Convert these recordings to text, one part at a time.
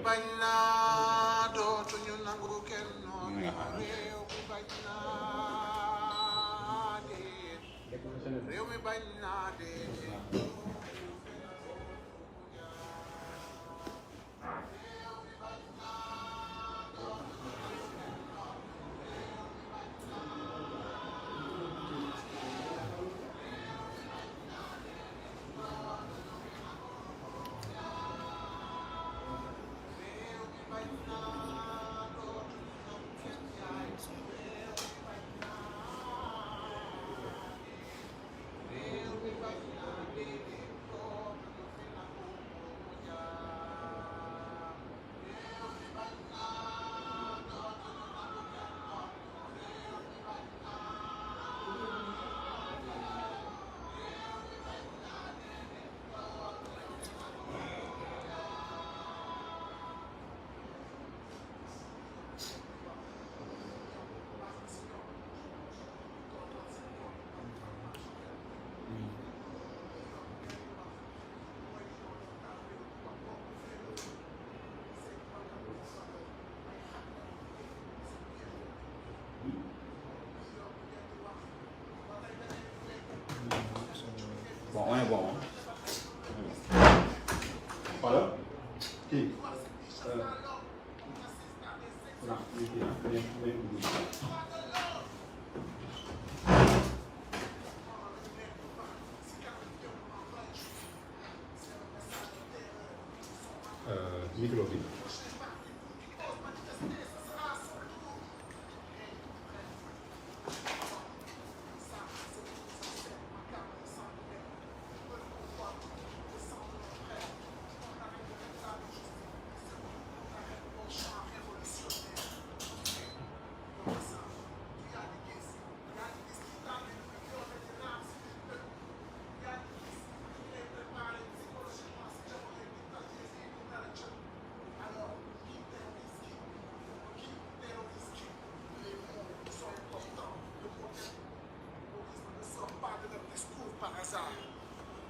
bañ naa dootuñu nangu kenn noonu réew mi bañ naa déet réew mi bañ naa déet Bon, on est bon. Voilà. Qui micro bi.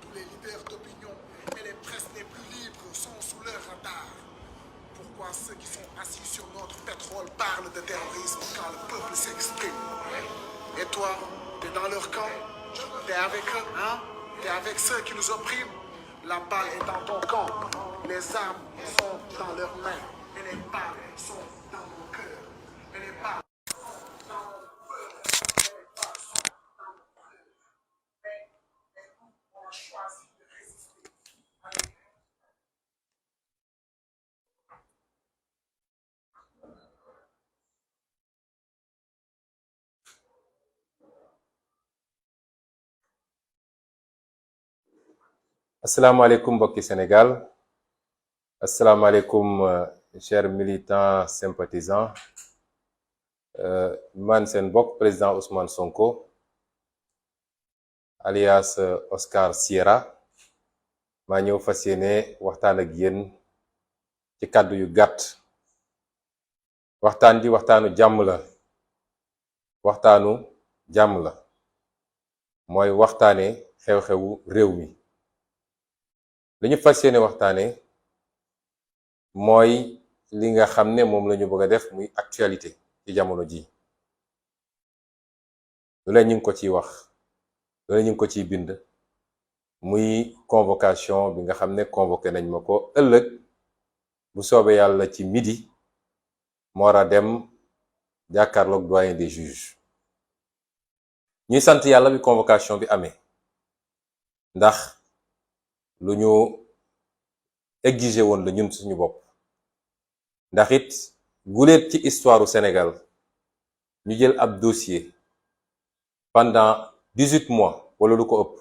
Tous les leaders d'opinion et les presses les plus libres sont sous leur radar. Pourquoi ceux qui sont assis sur notre pétrole parlent de terrorisme quand le peuple s'exprime? Et toi, t'es dans leur camp? T'es avec eux, hein? T'es avec ceux qui nous oppriment? La balle est dans ton camp. Les armes sont dans leurs mains. Et les balles sont dans nos cœurs. Et les balles asalaamaaleykum mbokki Sénégal asalaamaaleykum chers militants sympathisants man seen mbokk président Ousmane Sonko alias Oscar Sierra maa ñëw fas yéene waxtaan ak yéen ci kàddu yu gàtt. waxtaan ji waxtaanu jàmm la mooy waxtaane xew-xewu réew mi. li ñu fas yéene waxtaane mooy li nga xam ne moom la ñu bëgg a def muy actualité ci jamono ji. lu leen ñu ngi ko ciy wax lu leen ñu ngi ko ciy bind muy convocation bi nga xam ne convoqué nañ ma ko ëllëg bu soobee yàlla ci midi ma war a dem jàkkaarloog doyen des juges. ñuy sant yàlla bi convocation bi amee ndax lu ñu exigé woon la ñun suñu bopp. ndax it guléet ci histoire u Sénégal ñu jël ab dossier pendant 18 mois wala lu ko ëpp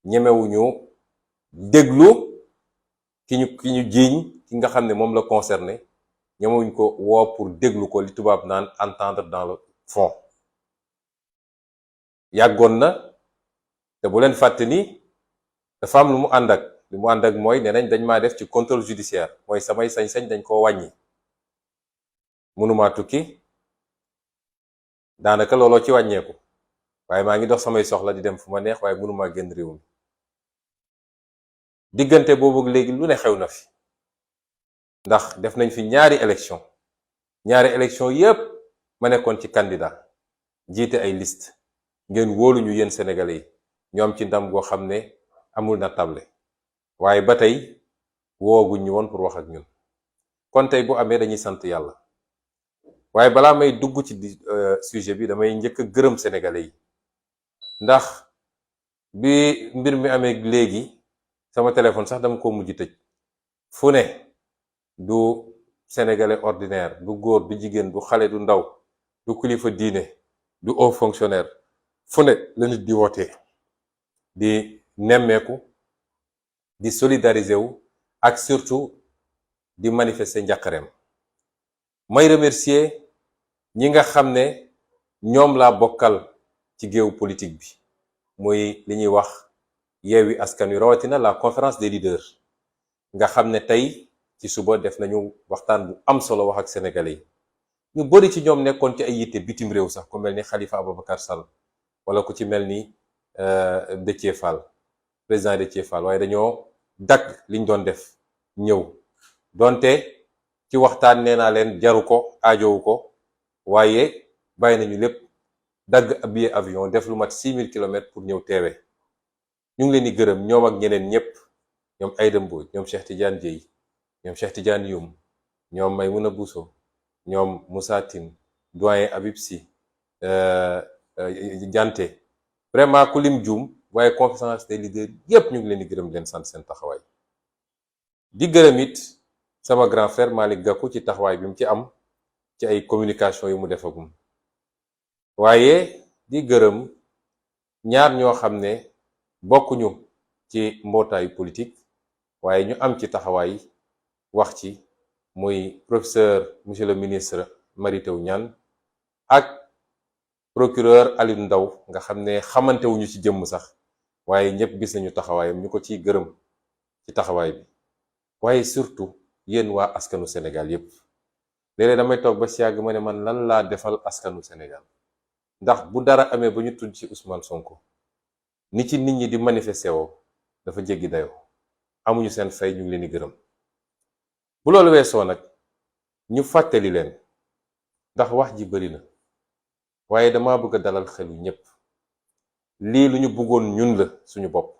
ñemewuñu déglu ki ñu jiiñ ki nga xam ne moom la concerné ñemewuñ ko woo pour déglu ko li tubaab naan entendre dans le fond. yàggoon na te bu leen fàtte ni dafa am lu mu ànd ak mooy nee nañ dañ maa def ci contrôle judiciaire mooy samay sañ-sañ dañ koo wàññi. mënumaa tukki daanaka looloo ci wàññeeku waaye maa ngi dox samay soxla di dem fu ma neex waaye mënumaa génn réew mi. diggante boobu léegi lu ne xew na fi ndax def nañ fi ñaari élection yépp ma nekkoon ci candidat jiite ay liste ngeen wóoluñu yéen sénégalais yi ñu am ci ndam goo xam ne amul na table waaye ba tey wooguñ ñu woon pour wax ak ñun kon tey bu amee dañuy sant yàlla waaye balaa may dugg ci sujet bi damay njëkk a gërëm sénégalais yi ndax bi mbir mi amee léegi sama téléphone sax dama ko mujj tëj fu ne du sénégalais ordinaire du góor du jigéen du xale du ndaw du kilifa diine du haut fonctionnaire fu ne la nit di wootee di nemmeeku di solidariser wu ak surtout di manifester njàqareem may remercier ñi nga xam ne ñoom laa bokkal ci géew politique bi muy li ñuy wax Yewwi Askan Wi rawatina la conférence des leaders nga xam ne tey ci suba def nañu waxtaan bu am solo wax ak sénégalais yi ñu bari ci ñoom nekkoon ci ay yitte bitim réew sax ku mel ni Khalifa Ababacar Sall wala ku ci mel ni Déthié Fall président Déthié Fall waaye dañoo dagg liñ doon def ñëw donte ci waxtaan nee naa leen jaru ko aajowu ko waaye bàyyi nañu lépp dagg billet avion def lu mat 6000 kilomètres pour ñëw teewe ñu ngi leen di gërëm ñoom ak ñeneen ñëpp ñoom Aïda Mbodj ñoom Cheikh Tidiane Dièye ñoom Cheikh Tidiane Youm ñoom Maymouna Bousso ñoom Moussa Tine doyen Habib Sy Dianté vraiment ku lim juum waaye conférence des leaders yépp ñu ngi leen di gërëm leen sant seen taxawaay di gërëm it sama grand frère Malick Gakou ci taxawaay bi mu ci am ci ay communication yu mu defagum waaye di gërëm ñaar ñoo xam ne bokkuñu ci mbootaayu politique waaye ñu am ci taxawaay wax ci muy professeur monsieur le ministre Mary Teuw Niane ak procureur Aliou Ndao nga xam ne xamante wuñu ci jëmm sax waaye ñëpp gis nañu taxawaayam ñu ko ciy gërëm ci taxawaay bi waaye surtout yéen waa askanu Sénégal yépp léeg-léeg damay toog ba si yàgg ma ne man lan laa defal askanu Sénégal ndax bu dara amee ba ñu tudd ci Ousmane Sonko ni ci nit ñi di manifester woo dafa jéggi dayoo amuñu seen fay ñu ngi leen di gërëm bu loolu weesoo nag ñu fàttali leen ndax wax ji bari na waaye dama bëgg a dalal xelu ñépp lii lu ñu bëggoon ñun la suñu bopp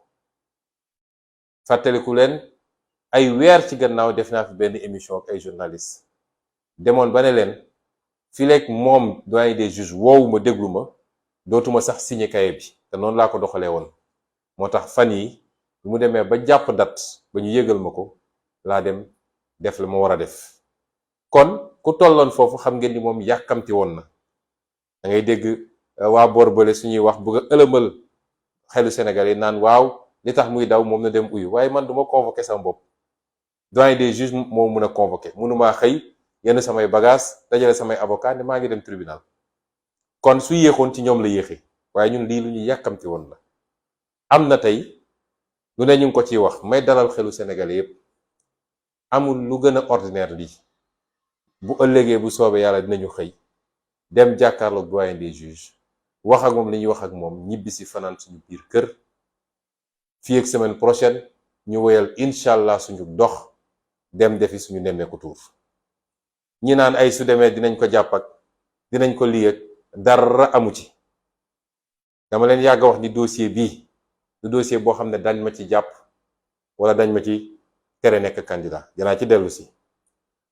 fàttaliku leen ay weer ci gannaaw def naa fi benn émission ak ay journalistes demoon ba ne leen fileeg moom doyen des juges woowu ma déglu ma dootuma sax signé cahier bi te noonu laa ko doxalee woon moo tax fan yi bu mu demee ba jàpp date ba ñu yëgal ma ko laa dem def la ma war a def kon ku tolloon foofu xam ngeen ni moom yàkkamti woon na da ngay dégg waa boor bële suñuy wax bëgg a ëlëmal xelu Sénégal yi naan waaw li tax muy daw moom na dem uyu waaye man duma convoqué sama bopp doyen des juges moo mun a convoqué mënumaa xëy yenn samay bagage dajale samay avocat ne maa ngi dem tribunal kon su yéexoon ci ñoom la yéexee waaye ñun lii lu ñu yàkkamti woon la am na tey lu ne ñu ngi ko ciy wax may dalal xelu Sénégalais yépp amul lu gën a ordinaire lii bu ëllëgee bu soobee yàlla dinañu xëy dem jàkkaarloog doyen des juges wax ak moom li ñuy wax ak moom ñibbi si fanaan suñu biir kër fii ak semaine prochaine ñu woyal incha allah suñu dox dem defi suñu nemmeeku tuur ñi naan ay su demee dinañ ko jàpp ak dinañ ko lii ak dara amu ci dama leen yàgg a wax ni dossier bii du dossier boo xam ne dañ ma ci jàpp wala dañ ma ci tere nekk candidat dinaa ci dellu si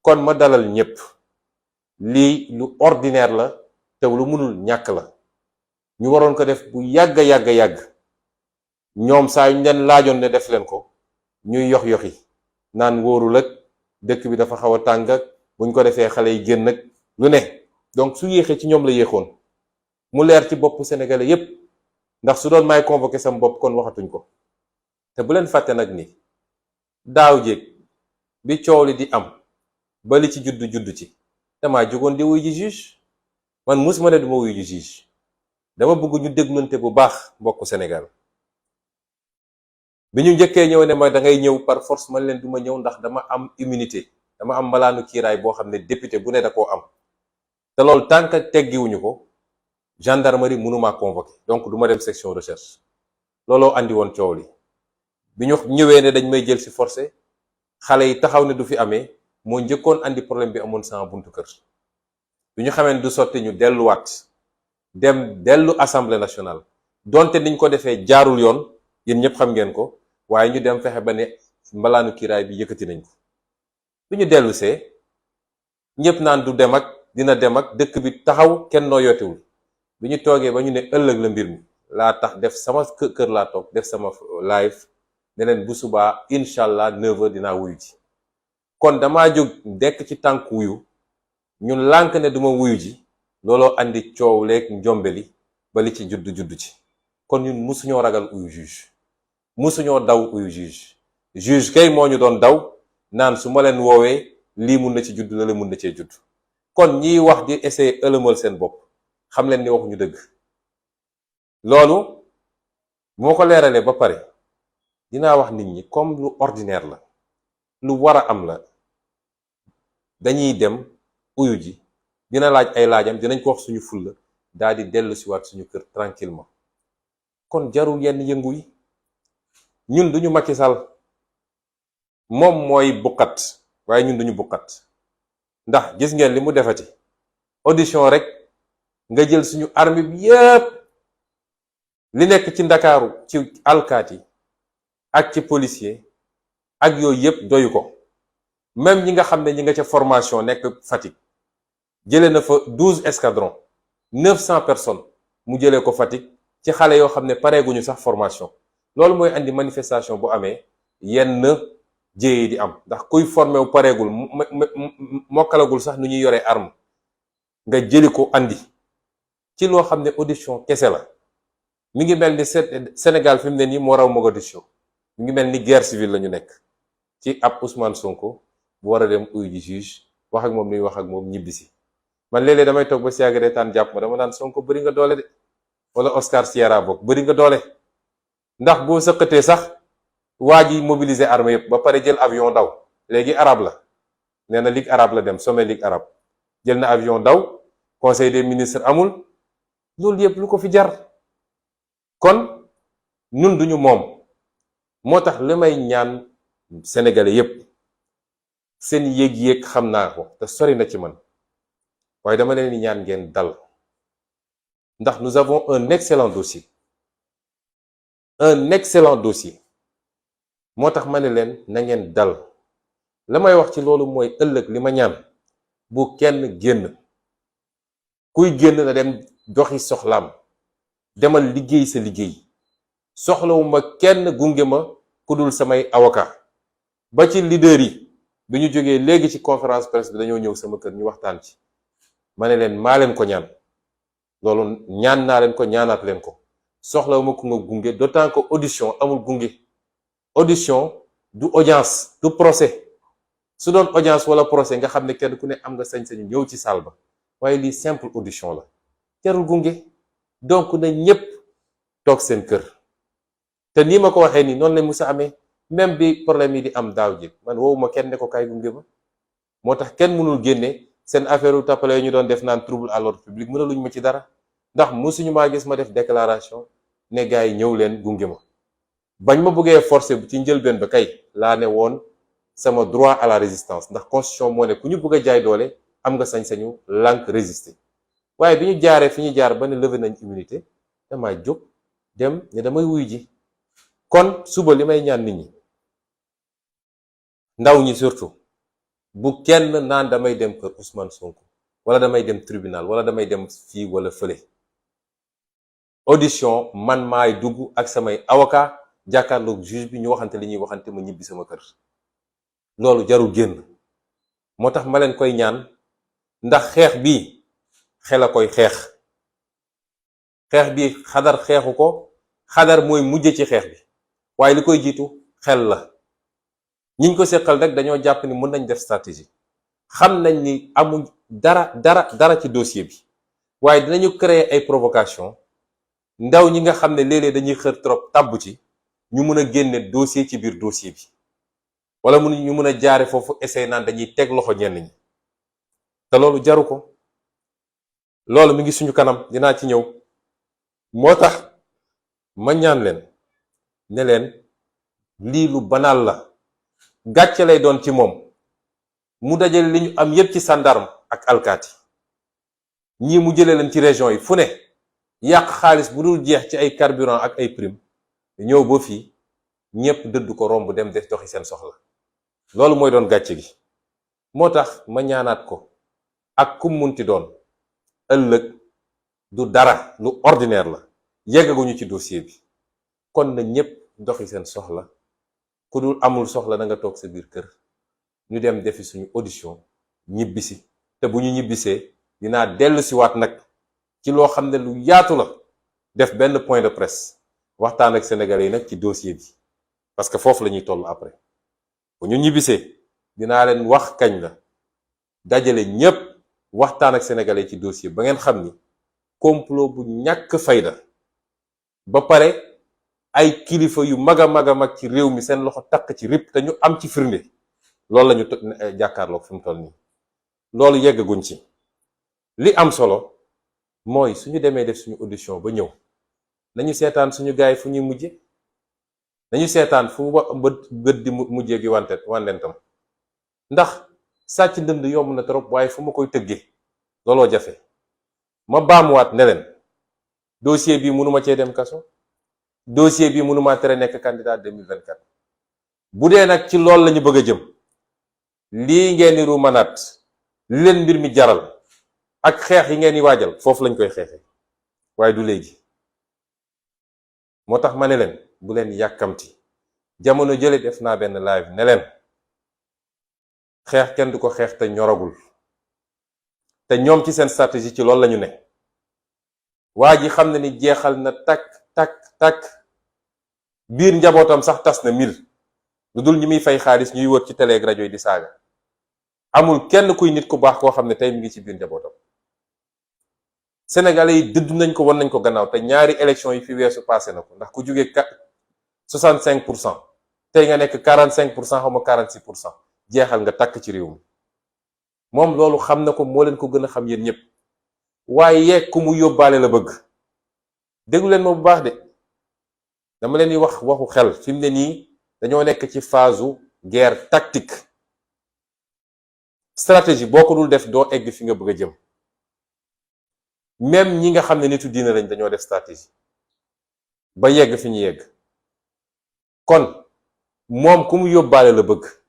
kon ma dalal ñépp lii lu ordinaire la te lu mënul ñàkk la ñu waroon ko def bu yàgg ñoom saa yu ñu leen laajoon ne def leen ko ñuy yoxi naan wóorul ak dëkk bi dafa xaw a tàng ak buñ ko defee xale yi génn ak lu ne donc su yéexee ci ñoom la yéexoon mu leer ci bopp sénégalais yépp ndax su doon may convoqué sam bopp kon waxatuñ ko te bu leen fàtte nag ni daaw jéeg bi coow li di am ba li ci juddu ci damaa jógoon di wuy ji juge man musuma ne duma wuy ji juge dama bëgg ñu déglunte bu baax mbokku Sénégal bi ñu njëkkee ñëw ne ma da ngay ñëw par force man leen duma ñëw ndax dama am immunité dama am malaanu kiiraay boo xam ne député bu ne da koo am te loolu tant que teggiwuñu ko gendarmerie mënumaa convoqué donc du ma dem section recherche looloo andi woon coow li bi ñu ñëwee ne dañ may jël si forcé xale yi taxaw ne du fi amee moo njëkkoon andi problème bi amoon sama buntu kër bi ñu xamee du sotti ñu delluwaat dellu assemblée nationale donte niñ ko defee jaarul yoon yéen ñëpp xam ngeen ko waaye ñu dem fexe ba ne mbalaanu kiiraay bi yëkkati nañ ko bi ñu dellu see ñëpp naan du dem ak dina dem ak dëkk bi taxaw kenn noo yootewul bi ñu toogee ba ñu ne ëllëg la mbir mi laa tax def sama kër laa toog def sama live ne leen bu subaa incha allah 9h dinaa wuyu ji kon damaa jóg dekk ci tànk wuyu ñun lànk ne duma wuyu ji looloo andi coow leeg njombeli ba li ci juddu ci kon ñun musuñoo ragal uyu juge musuñoo daw uyu juge kay moo ñu doon daw naan su ma leen woowee lii mun na ci judd la mun na cee judd kon ñiy wax di essayer ëlëmal seen bopp xam leen ni waxuñu dëgg loolu moo ko leeralee ba pare dinaa wax nit ñi comme lu ordinaire la lu war a am la dañuy dem uyu ji dina laaj ay laajam dinañ ko wax suñu fulla daal di dellu si waat suñu kër tranquillement kon jarul yenn yëngu yi ñun duñu Macky Sall moom mooy buqat waaye ñun duñu buqat ndax gis ngeen li mu defati audition rek nga jël suñu armée bi yépp li nekk ci ndakaaru ci alkaati ak ci policier ak yooyu yépp doyu ko même ñi nga xam ne ñi nga ca formation nekk Fatick jëlee na fa 12 escadrons 900 personnes mu jëlee ko Fatick ci xale yoo xam ne pareeguñu sax formation loolu mooy andi manifestation bu amee yenn jéye di am ndax kuy formé wu pareegul mokkalagul sax nu ñuy yoree arme nga jëli ko andi ci loo xam ne audition kese la mi ngi mel ni Sénégal fi mu ne nii moo raw Mogadiscio mi ngi mel ni guerre civile la ñu nekk ci ab Ousmane Sonko bu war a dem uyu ji juge wax ak moom nuy wax ak moom ñibbisi man léeg-léeg damay toog ba si yàgg reetaan jàpp ma dama naan Sonko bëri nga doole de wala Oscar Sierra bokk bëri nga doole ndax boo sëqatee sax waa ji mobiliser armée yëpp ba pare jël avion daw léegi arabe la nee na ligue arabe la dem sommet ligue arabe jël na avion daw conseil des ministres amul loolu yëpp lu ko fi jar kon ñun duñu moom moo tax li may ñaan sénégalais yëpp seen yéeg-yéeg xam naa ko te sori na ci man waaye dama leen di ñaan ngeen dal ndax nous avons un excellent dossier moo tax ma ne leen na ngeen dal la may wax ci loolu mooy ëllëg li ma ñaan bu kenn génn kuy génn na dem doxi soxlaam demal liggéey sa liggéey soxlawuma kenn gunge ma ku dul samay avocat ba ci leader yi bi ñu jógee léegi ci conférence presse bi dañoo ñëw sama kër ñu waxtaan ci ma ne leen maa leen ko ñaan loolu ñaan naa leen ko ñaanaat leen ko soxlawuma ku nga gunge d'autant que audition amul gunge audition du audience du procès su doon audience wala procès nga xam ne kenn ku ne am nga sañ-sañu ñëw ci salle ba waaye lii simple audition la jarul gunge donc na ñépp toog seen kër te nii ma ko waxee nii noonu la musa amee même bi problème yi di am daaw ji man woowuma kenn ne ko kaay gunge ma moo tax kenn mënul génne seen affaire u tappale yi ñu doon def naan trouble à l'ordre public mënaluñ ma ci dara ndax musuñu maa gis ma def déclaration ne gars yi ñëw leen gunge ma bañ ma bëggee forcer ci njëlbeen ba kay laa ne woon sama droit à la résistance ndax constitution moo ne ku ñu bëgg a jaay doole am nga sañ-sañu lànk résister waaye bi ñu jaaree fi ñu jaar ba ne levé nañ immunité damaa jóg dem ne damay wuy ji kon suba li may ñaan nit ñi ndaw ñi surtout bu kenn naan damay dem kër Ousmane Sonko wala damay dem tribunal wala damay dem fii wala fële audition man maay dugg ak samay avocat jàkkaarloog juge bi ñu waxante li ñuy waxante ma ñibbi sama kër loolu jarul génn moo tax ma leen koy ñaan ndax xeex bi xel a koy xeex bi xadar xeexu ko xadar mooy mujje ci xeex bi waaye li koy jiitu xel la ñiñ ko seqal rek dañoo jàpp ni mën nañ def stratégie xam nañ ni amuñ dara ci dossier bi waaye dinañu créer ay provocation ndaw ñi nga xam ne léeg-léeg dañuy xër trop tàbb ci ñu mën a génne dossier ci biir dossier bi wala ñu mën a jaare foofu essayer naan dañuy teg loxo ñenn ñi te loolu jaru ko loolu mi ngi suñu kanam dinaa ci ñëw moo tax ma ñaan leen ne leen lii lu banal la gàcce lay doon ci moom mu dajale li ñu am yépp ci gendarme ak alkaati ñii mu jëlee leen ci région yi fu ne yàq xaalis bu dul jeex ci ay carburant ak ay prime ñëw ba fii ñépp dëdd ko romb dem def doxi seen soxla loolu mooy doon gàcce gi. moo tax ma ñaanaat ko ak kum munti doon ëllëg du dara lu ordinaire la yeggaguñu ci dossier bi kon na ñépp doxi seen soxla ku dul amul soxla na nga toog sa biir kër ñu dem defi suñu audition ñibbisi te bu ñu ñibbisee dinaa dellu si waat nag ci loo xam ne lu yaatu la def benn point de presse waxtaan ak sénégalais yi nag ci dossier bi parce que foofu la ñuy toll après bu ñu ñibbisee dinaa leen wax kañ la dajale ñépp waxtaan ak sénégalais ci dossier ba ngeen xam ni complot bu ñàkk fayda ba pare ay kilifa yu mag a mag ci réew mi seen loxo takk ci rip te ñu am ci firnde loolu lañu jàkkaarloog fi mu toll nii loolu yeggaguñ ci li am solo mooy suñu demee def suñu audition ba ñëw nañu seetaan suñu gaay fu ñuy mujje nañu seetaan fu bët di mujjee gi wandentam ndax sàcc ndënd yomb na trop waaye fu ma koy tëggee looloo jafe ma baamuwaat ne leen dossier bi mënuma cee dem kaso dossier bi mënuma tere nekk candidat 2024 bu dee nag ci loolu lañu bëgg a jëm lii ngeen di ruumanaat li leen mbir mi jaral ak xeex yi ngeen di waajal foofu lañ koy xeexee waaye du léegi moo tax ma ne leen bu leen yàkkamti jamono jële def naa benn live ne leen xeex kenn du ko xeex te ñoragul te ñoom ci seen stratégie ci loolu lañu ne waa ji xam ne ni jeexal na takk biir njabootam sax tas na mil lu dul ñi muy fay xaalis ñuy wër ci télé ak rajo yi di saaga amul kenn kuy nit ku baax koo xam ne tey mi ngi ci biir njabootam sénégalais yi dëdd nañ ko won nañ ko gannaaw te ñaari élection yi fi weesu passé na ko ndax ku jógee 65% tey nga nekk 45% xaw ma 46% jeexal nga takk ci réew mi moom loolu xam na ko moo leen ko gën a xam yéen ñëpp waaye ku mu yóbbaale la bëgg déglu leen ma bu baax de dama leen di wax waxu xel fi mu ne nii dañoo nekk ci phase guerre tactique stratégie boo ko dul def doo egg fi nga bëgg a jëm même ñi nga xam ne nitu diina lañ dañoo def stratégie ba yegg fi ñu yegg kon moom ku mu yóbbaale la bëgg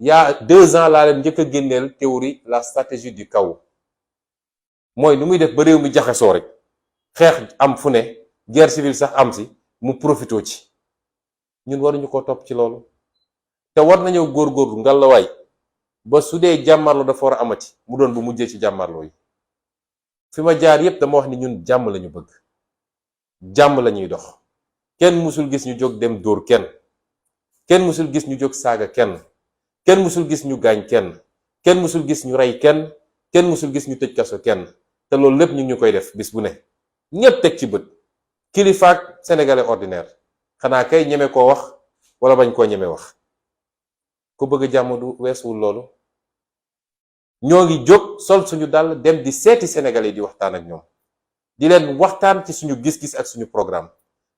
yaa 2 ans laa leen njëkk a génneel théorie la stratégie du chaos mooy nu muy def ba réew mi jaxasoo rek xeex am fu ne guerre civile sax am si mu profitoo ci ñun waruñu ko topp ci loolu te war nañoo góorgóorlu ngalawaay ba su dee jàmmarloo dafa war a amati mu doon bu mujjee ci jàmmarloo yi fi ma jaar yépp dama wax ni ñun jàmm lañu bëgg jàmm lañuy dox kenn musul gis ñu jóg dem dóor kenn musul gis ñu jóg saaga kenn musul gis ñu gaañ kenn musul gis ñu rey kenn musul gis ñu tëj kaso kenn te loolu lépp ñu ngi ñu koy def bis bu ne ñépp teg ci bët kilifaak sénégalais ordinaire xanaa kay ñeme koo wax wala bañ koo ñeme wax ku bëgg jàmm du weesuwul loolu ñoo ngi jóg sol suñu dàll dem di seeti sénégalais di waxtaan ak ñoom di leen waxtaan ci suñu gis-gis ak suñu programme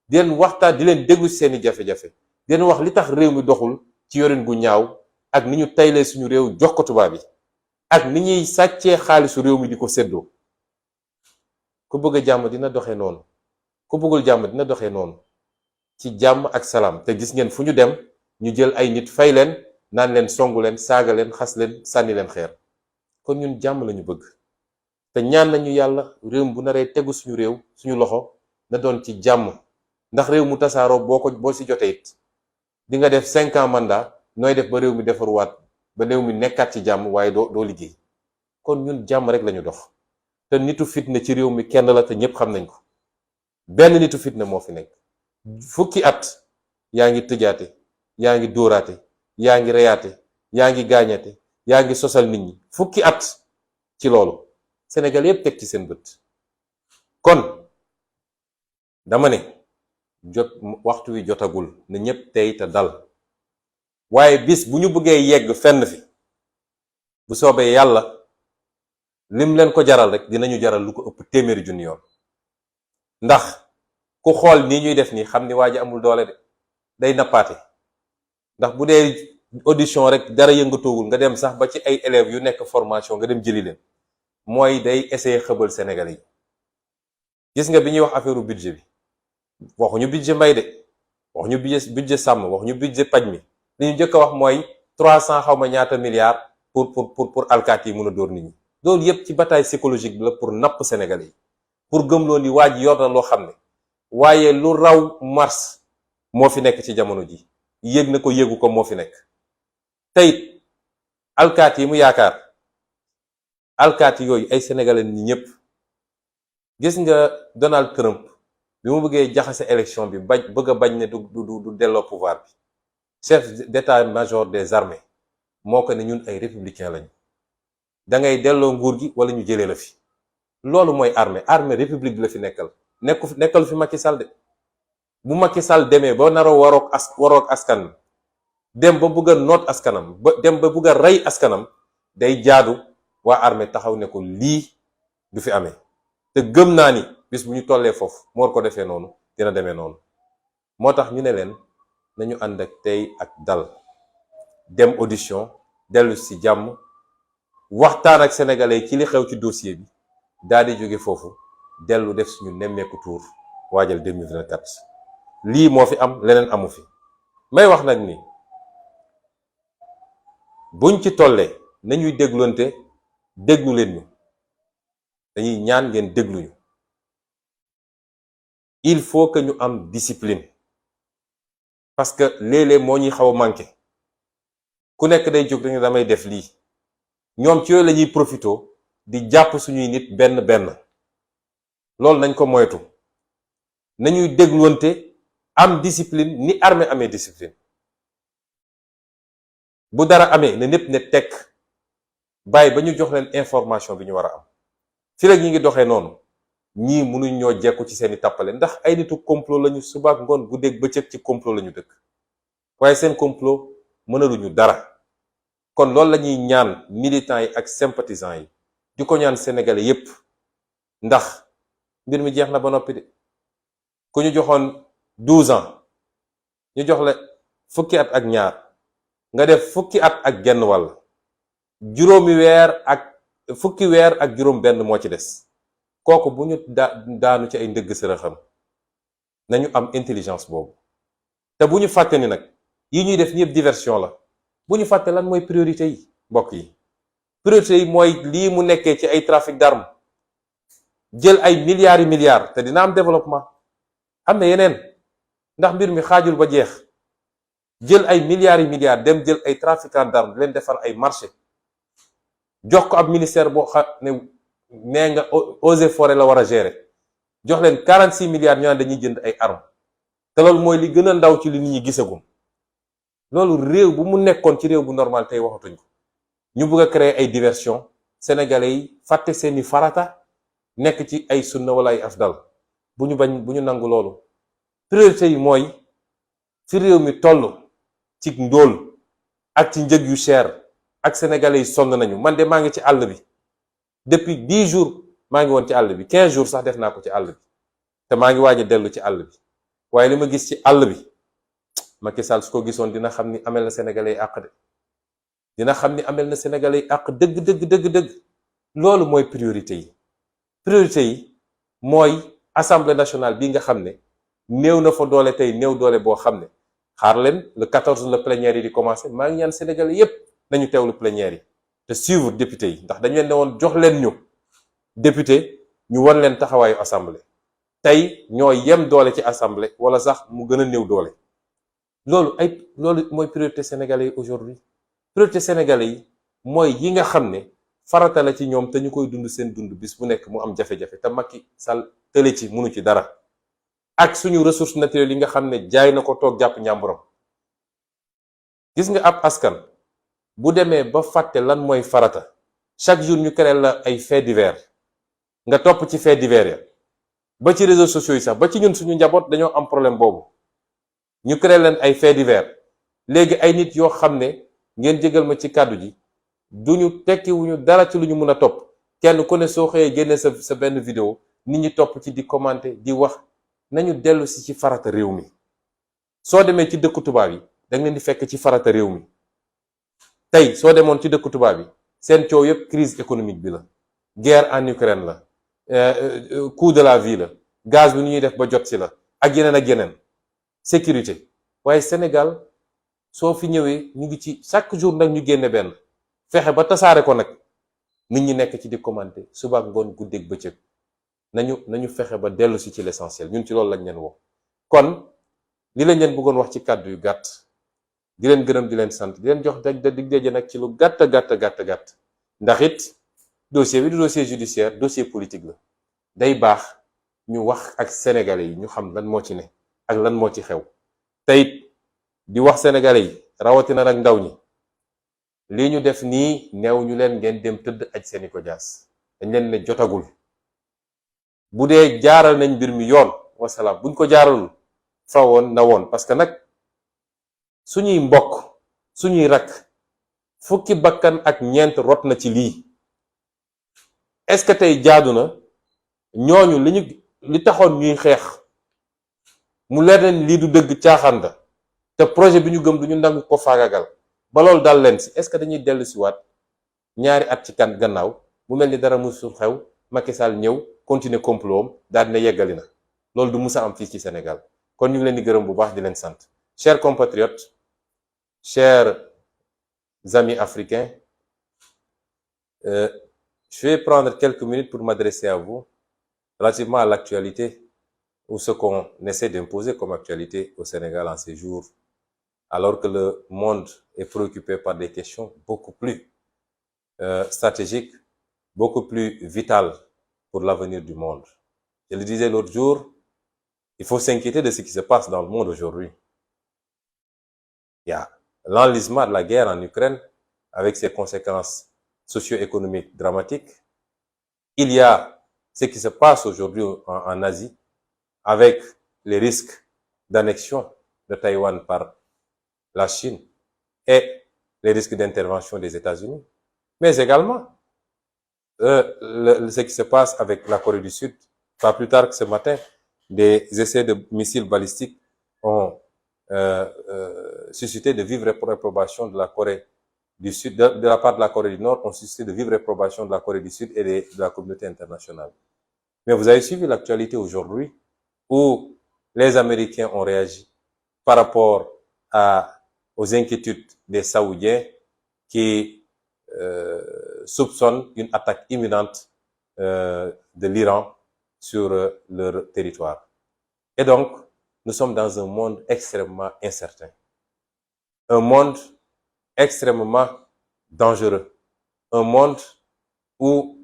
di leen waxtaan di leen déglu ci seeni jafe-jafe di leen wax li tax réew mi doxul ci yorin gu ñaaw ak ni ñu taylee suñu réew jox ko tubaab yi ak ni ñuy sàccee xaalisu réew mi di ko séddoo ku bëgg jàmm dina doxee noonu ku bëggul jàmm dina doxee noonu ci jàmm ak salaam te gis ngeen fu ñu dem ñu jël ay nit fay leen naan leen songu leen saaga leen xas leen sànni leen xeer kon ñun jàmm lañu bëgg te ñaan nañu yàlla réew bu naree tegu suñu réew suñu loxo na doon ci jàmm ndax réew mu tasaaroo boo ci jotee it di nga def 5 ans mandat nooy def ba réew mi defaruwaat ba réew mi nekkaat ci jàmm waaye doo liggéey kon ñun jàmm rek lañu dox te nitu fitna ci réew mi kenn la te ñépp xam nañ ko benn nitu fitna moo fi nekk fukki at yaa ngi tëjaate yaa ngi dóoraate yaa ngi reyaate yaa ngi gaañate yaa ngi sosal nit ñi fukki at ci loolu Sénégal yépp teg ci seen bët kon dama ne waxtu wi jotagul na ñépp tey te dal waaye bis bu ñu bëggee yegg fenn fi bu soobee yàlla lim leen ko jaral rek dinañu jaral lu ko ëpp téeméeri junni yoon ndax ku xool nii ñuy def nii xam ni waa ji amul doole de day nappaate ndax bu dee audition rek dara yëngatoogul nga dem sax ba ci ay élèves yu nekk formation nga dem jëli leen mooy day essayer xëbal Sénégalais yi. gis nga bi ñuy wax affaire budget bi waxuñu budget mbay de waxuñu budget sàmm waxuñu budget paj mi li ñu njëkk a wax mooy 300 xaw ma ñaata milliards pour alkaati yi mun a dóor nit ñi. loolu yépp ci bataille psychologique bi la pour napp Sénégalais yi pour gëmloo ni waa ji yor na loo xam ne waaye lu raw mars moo fi nekk ci jamono ji yëg na ko yëgu ko moo fi nekk. teyit alkaati yi mu yaakaar alkaati yooyu ay sénégalais ñi ñëpp gis nga Donald Trump bi mu bëggee jaxase élection bi bëgg a bañ ne du delloo pouvoir bi chef d'état-major des armées moo ko ne ñun ay républicain lañu da ngay delloo nguur gi wala ñu jëlee la fi. loolu mooy armée république bi la fi nekkal fi Macky Sall de bu Macky Sall demee ba naroo waroog askan dem ba bëgg a noot askanam dem ba bëgg a rey askanam day jaadu waa armée taxaw ne ko lii du fi amee te gëm naa ni bis bu ñu tollee foofu mu war ko defee noonu dina demee noonu. moo tax ñu ne leen nañu ànd ak tey ak dal dem audition dellu ci jàmm waxtaan ak sénégalais ci li xew ci dossier bi daal di jóge foofu dellu def suñu nemmeeku tour waajal 2024 lii moo fi am leneen amu fi. may wax nag ni buñ ci tollee nañuy déglonte déglu leen ñu dañuy ñaan ngeen dégluñu. il faut que ñu am discipline parce que léeg-léeg moo ñuy xaw a manqué ku nekk day jóg dañu damay def lii ñoom ci yooyu la ñuy profito di jàpp suñuy nit benn benn loolu nañ ko moytu nañuy dégluwante am discipline ni armée amee discipline. bu dara amee ne ñépp ne tekk bàyyi ba ñu jox leen information bi ñu war a am fi rek ñi ngi doxee noonu ñii mënuñ ñoo jekku ci seeni tàppale ndax ay nitu complot lañu subaak ngoon guddeeg bëccëg ci complot lañu dëkk waaye seen complot mënaluñu dara. kon loolu la ñuy ñaan militants yi ak sympathisants yi di ko ñaan sénégalais yépp ndax mbir mi jeex na ba noppi de ku ñu joxoon 12 ans ñu jox la fukki at ak ñaar nga def fukki at ak genn wàll fukki weer ak juróom benn moo ci des kooku bu ñu daanu ci ay ndëgg sërëxam nañu am intelligence boobu te bu ñu fàtte ni nag yi ñuy def ñëpp diversion la. bu ñu fàtte lan mooy priorité yi mbokk yi priorité yi mooy lii mu nekkee ci ay trafic d'armes jël ay milliards te dina am développement am na yeneen ndax mbir mi xaajul ba jeex jël ay milliards dem jël ay trafiquants d'armes leen defar ay marché jox ko ab ministère boo xam ne nee nga eaux et forêts la war a gérer jox leen 46 milliards ñu naan dañuy jënd ay armes te loolu mooy li gën a ndaw ci li nit ñi gisagum. loolu réew bu mu nekkoon ci réew bu normal tey waxatuñ ko ñu bëgg a créer ay diversion sénégalais yi fàtte seeni farata nekk ci ay sunna wala ay afdal bu ñu nangu loolu. priorité yi mooy fi réew mi toll ci ndóol ak ci njëg yu cher ak sénégalais yi sonn nañu. man de maa ngi ci àll bi depuis 10 jours maa ngi woon ci àll bi 15 jours sax def naa ko ci àll bi te maa ngi waaj a dellu ci àll bi waaye li ma gis ci àll bi Macky Sall su ko gisoon dina xam ni amel na sénégalais yi àq de dina xam ni amel na sénégalais yi àq dëgg. loolu mooy priorité yi mooy assemblée nationale bi nga xam ne néew na fa doole tey néew doole boo xam ne xaar leen le 14 la plénière yi di commencer maa ngi ñaan sénégalais yépp nañu teewlu plénière yi te suivre député yi ndax dañu leen ne woon jox leen ñu député ñu won leen taxawaayu assemblée tey ñoo yem doole ci assemblée wala sax mu gën a néew doole. loolu mooy priorité sénégalais yi aujourd'hui. priorité sénégalais yi mooy yi nga xam ne farata la ci ñoom te ñu koy dund seen dund bis bu nekk mu am jafe-jafe te Macky Sall tële ci mënu ci dara ak suñu ressources naturelles yi nga xam ne jaay na ko toog jàpp ñàmburam. gis nga ab askan bu demee ba fàtte lan mooy farata chaque jour ñu créé la ay faits divers nga topp ci faits divers ya ba ci réseaux sociaux yi sax ba ci ñun suñu njaboot dañoo am problème boobu. ñu créé leen ay faits divers léegi ay nit yoo xam ne ngeen jégal ma ci kàddu ji duñu tekkiwuñu dara ci lu ñu mën a topp kenn ku ne soo xëyee génne sa benn vidéo nit ñi topp ci di commenter di wax nañu dellu si ci farata réew mi. soo demee ci dëkku tubaab yi da nga leen di fekk ci farata réew mi tey soo demoon ci dëkku tubaab bi seen coow yëpp crise économique bi la guerre en Ukraine la coût de la vie la gaz bi nu ñuy def ba jot si la ak yeneen sécurité waaye Sénégal soo fi ñëwee ñu ngi ci chaque jour nag ñu génne benn fexe ba tasaare ko nag nit ñi nekk ci di commenter suba ak ngoon guddeeg bëccëg nañu fexe ba dellu si ci l'essentiel ñun ci loolu lañ leen woo kon li lañ leen bëggoon wax ci kàddu yu gàtt di leen gërëm di leen sant di leen jox dig daje nag ci lu gàtt ndax it dossier bi du dossier judiciaire dossier politique la day baax ñu wax ak sénégalais yi ñu xam lan moo ci ne ak lan moo ci xew te it di wax sénégalais yi rawatina nag ndaw ñi lii ñu def nii neew ñu leen ngeen dem tëdd aj seeni ko jaas dañ leen ne jotagul bu dee jaaral nañ mbir mi yoon wasalaam buñ ko jaaralul fa woon na woon parce que nag suñuy mbokk suñuy rakk fukki bakkan ak ñeent rot na ci lii est-ce que tey jaadu na ñooñu li taxoon ñuy xeex mu leer leen lii du dëgg caaxaan la te projet bi ñu gëm du ñu nangu ko faagagal ba loolu dal leen si est-ce que dañuy dellu si waat ñaari at ci kan gannaaw mu mel ni dara musul xew Macky Sall ñëw continuer complot am daal dina yeggali na loolu du musa am fii ci Sénégal kon ñu ngi leen di gërëm bu baax di leen sant chers compatriotes chers amis africains je vais prendre quelques minutes pour m'adresser à vous relativement à l'actualité ou ce qu'on essaie d'imposer comme actualité au Sénégal en ces jours, alors que le monde est préoccupé par des questions beaucoup plus stratégiques, beaucoup plus vitales pour l'avenir du monde. Je le disais l'autre jour, il faut s'inquiéter de ce qui se passe dans le monde aujourd'hui. Il y a l'enlisement de la guerre en Ukraine avec ses conséquences socio-économiques dramatiques. Il y a ce qui se passe aujourd'hui en Asie avec les risques d'annexion de Taïwan par la Chine et les risques d'intervention des États-Unis, mais également ce qui se passe avec la Corée du Sud. Pas plus tard que ce matin, des essais de missiles balistiques ont suscité de vives réprobations de la Corée du Sud, de la part de la Corée du Nord, ont suscité de vives réprobations de la Corée du Sud et de la communauté internationale. Mais vous avez suivi l'actualité aujourd'hui où les Américains ont réagi par rapport aux inquiétudes des Saoudiens qui soupçonnent une attaque imminente de l'Iran sur leur territoire. Et donc, nous sommes dans un monde extrêmement incertain. Un monde extrêmement dangereux. Un monde où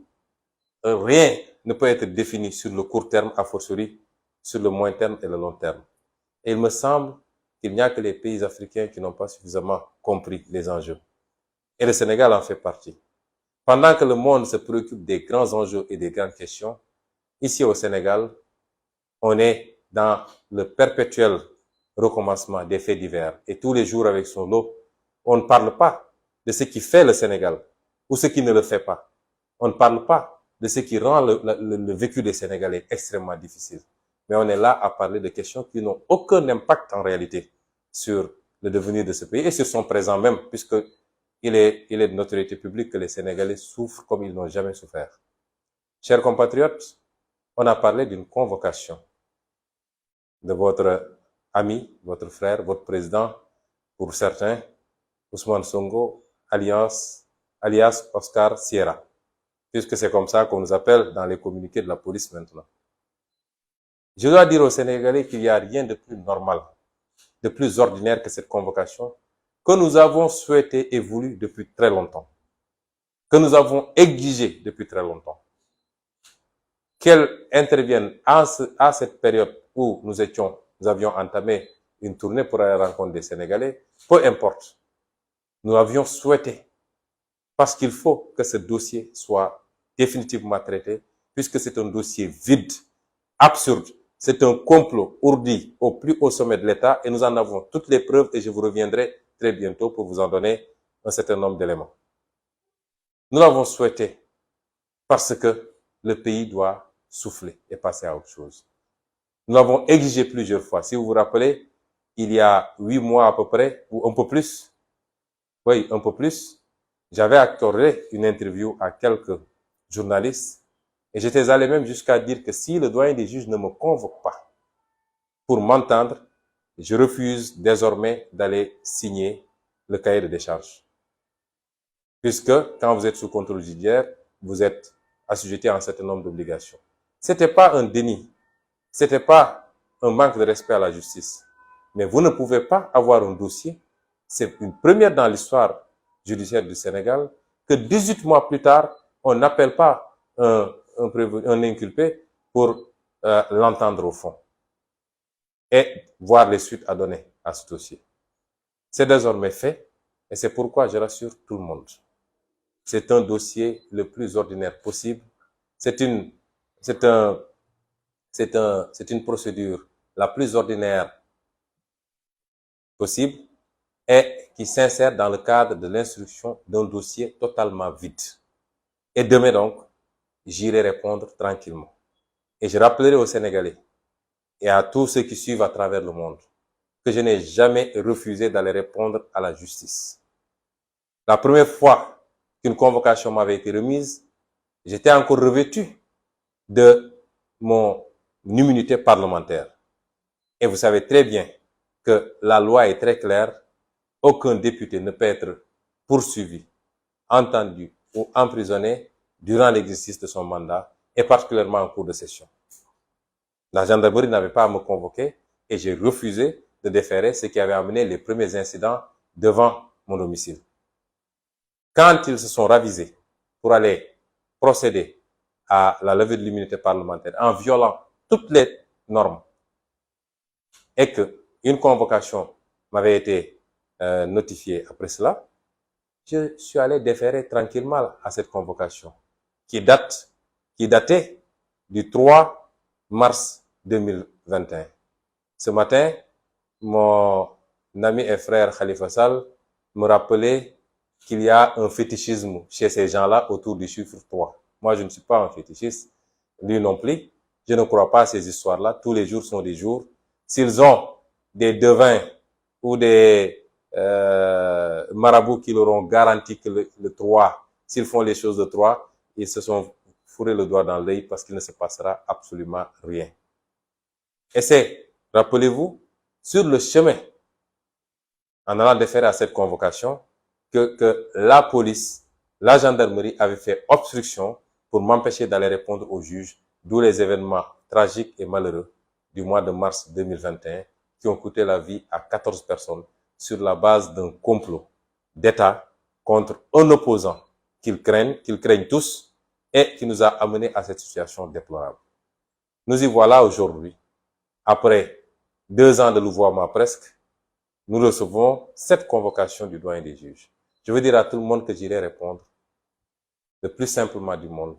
rien ne peut être défini sur le court terme, a fortiori sur le moyen terme et le long terme. Et il me semble qu'il n'y a que les pays africains qui n'ont pas suffisamment compris les enjeux. Et le Sénégal en fait partie. Pendant que le monde se préoccupe des grands enjeux et des grandes questions, ici au Sénégal, on est dans le perpétuel recommencement des faits divers. Et tous les jours avec son lot, on ne parle pas de ce qui fait le Sénégal ou ce qui ne le fait pas. On ne parle pas de ce qui rend le vécu des Sénégalais extrêmement difficile. Mais on est là à parler de questions qui n'ont aucun impact en réalité sur le devenir de ce pays et sur son présent même, puisqu'il est de notoriété publique que les Sénégalais souffrent comme ils n'ont jamais souffert. Chers compatriotes, on a parlé d'une convocation de votre ami, votre frère, votre président, pour certains, Ousmane Sonko, alias Oscar Sierra, puisque c'est comme ça qu'on nous appelle dans les communiqués de la police maintenant. Je dois dire aux Sénégalais qu'il n'y a rien de plus normal, de plus ordinaire que cette convocation, que nous avons souhaité et voulu depuis très longtemps, que nous avons exigé depuis très longtemps. Qu'elle intervienne à cette période où nous avions entamé une tournée pour aller à la rencontre des Sénégalais, peu importe. Nous avions souhaité, parce qu'il faut que ce dossier soit définitivement traité, puisque c'est un dossier vide, absurde. C'est un complot ourdi au plus haut sommet de l'État et nous en avons toutes les preuves et je vous reviendrai très bientôt pour vous en donner un certain nombre d'éléments. Nous l'avons souhaité parce que le pays doit souffler et passer à autre chose. Nous l'avons exigé plusieurs fois. Si vous vous rappelez, il y a 8 mois à peu près, ou un peu plus, oui, un peu plus, J'avais accordé une interview à quelques journalistes et j'étais allé même jusqu'à dire que si le doyen des juges ne me convoque pas pour m'entendre, je refuse désormais d'aller signer le cahier de décharge. Puisque quand vous êtes sous contrôle judiciaire, vous êtes assujetti à un certain nombre d'obligations. C'était pas un déni, c'était pas un manque de respect à la justice. Mais vous ne pouvez pas avoir un dossier, c'est une première dans l'histoire judiciaire du Sénégal, que 18 mois plus tard, on n'appelle pas un inculpé pour l'entendre au fond et voir les suites à donner à ce dossier. C'est désormais fait et c'est pourquoi je rassure tout le monde. C'est un dossier le plus ordinaire possible. C'est une procédure la plus ordinaire possible et qui s'insère dans le cadre de l'instruction d'un dossier totalement vide. Et demain donc, j'irai répondre tranquillement. Et je rappellerai aux Sénégalais et à tous ceux qui suivent à travers le monde que je n'ai jamais refusé d'aller répondre à la justice. La première fois qu'une convocation m'avait été remise, j'étais encore revêtu de mon immunité parlementaire. Et vous savez très bien que la loi est très claire. Aucun député ne peut être poursuivi, entendu ou emprisonné durant l'exercice de son mandat et particulièrement en cours de session. La gendarmerie n'avait pas à me convoquer et j'ai refusé de déférer ce qui avait amené les premiers incidents devant mon domicile. Quand ils se sont ravisés pour aller procéder à la levée de l'immunité parlementaire en violant toutes les normes et que une convocation m'avait été notifiée après cela, je suis allé déférer tranquillement à cette convocation qui datait du 3 mars 2021. Ce matin, mon ami et frère Khalifa Sall me rappelait qu'il y a un fétichisme chez ces gens-là autour du chiffre 3. Moi, je ne suis pas un fétichiste, lui non plus. Je ne crois pas à ces histoires-là. Tous les jours sont des jours. S'ils ont des devins ou des marabouts qui leur ont garanti que le 3, s'ils font les choses de 3, ils se sont fourrés le doigt dans l'œil parce qu'il ne se passera absolument rien. Et c'est, rappelez-vous, sur le chemin, en allant déférer à cette convocation, que la police, la gendarmerie avait fait obstruction pour m'empêcher d'aller répondre au juge, d'où les événements tragiques et malheureux du mois de mars 2021 qui ont coûté la vie à 14 personnes sur la base d'un complot d'État contre un opposant qu'ils craignent tous et qui nous a amenés à cette situation déplorable. Nous y voilà aujourd'hui, après 2 ans de louvoiement presque, nous recevons cette convocation du doyen des juges. Je veux dire à tout le monde que j'irai répondre le plus simplement du monde,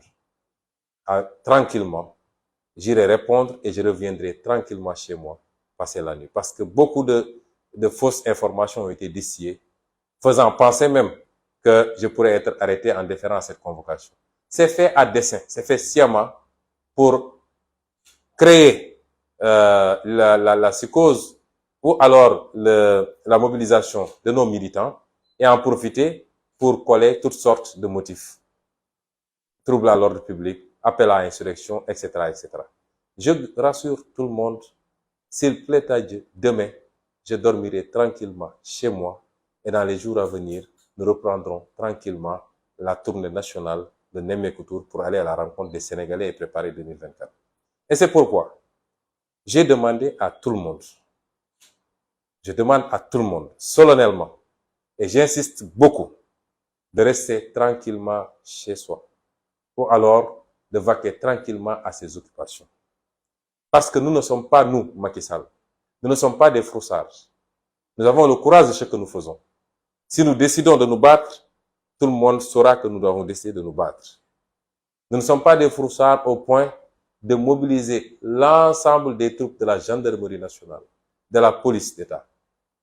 tranquillement. J'irai répondre et je reviendrai tranquillement chez moi passer la nuit. Parce que beaucoup de fausses informations ont été distillées, faisant penser même que je pourrais être arrêté en déférant à cette convocation. C'est fait à dessein, c'est fait sciemment pour créer la psychose ou alors la mobilisation de nos militants et en profiter pour coller toutes sortes de motifs. Trouble à l'ordre public, appel à insurrection, etc., etc. Je rassure tout le monde, s'il plaît à Dieu, demain, je dormirai tranquillement chez moi et dans les jours à venir, nous reprendrons tranquillement la tournée nationale de Nemmekou Tour pour aller à la rencontre des Sénégalais et préparer 2024. Et c'est pourquoi j'ai demandé à tout le monde, je demande à tout le monde, solennellement, et j'insiste beaucoup, de rester tranquillement chez soi, ou alors de vaquer tranquillement à ses occupations. Parce que nous ne sommes pas, nous, Macky Sall, nous ne sommes pas des froussards. Nous avons le courage de ce que nous faisons. Si nous décidons de nous battre, tout le monde saura que nous avons décidé de nous battre. Nous ne sommes pas des froussards au point de mobiliser l'ensemble des troupes de la gendarmerie nationale, de la police d'État,